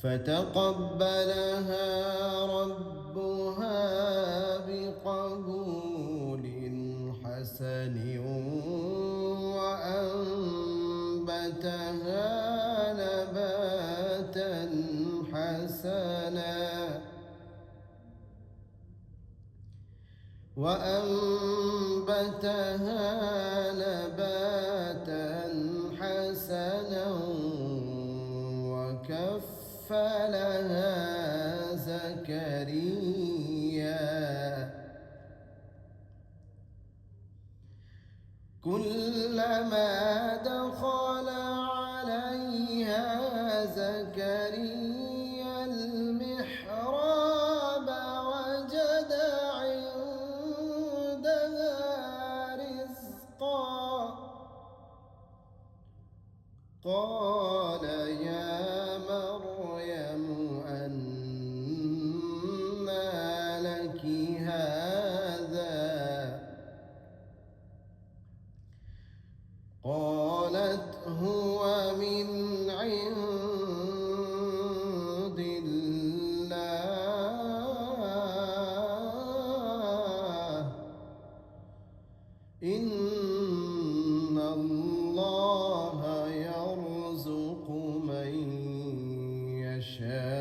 فتقبلها ربها بقبول حسن وأنبتها نباتا حسنا وكفلها زكريا كلما دخل عليها زكريا المحراب وجد عندها رزقا قال يا مريم أنى لك هذا قالت هو من عند الله إن الله يرزق من يشاء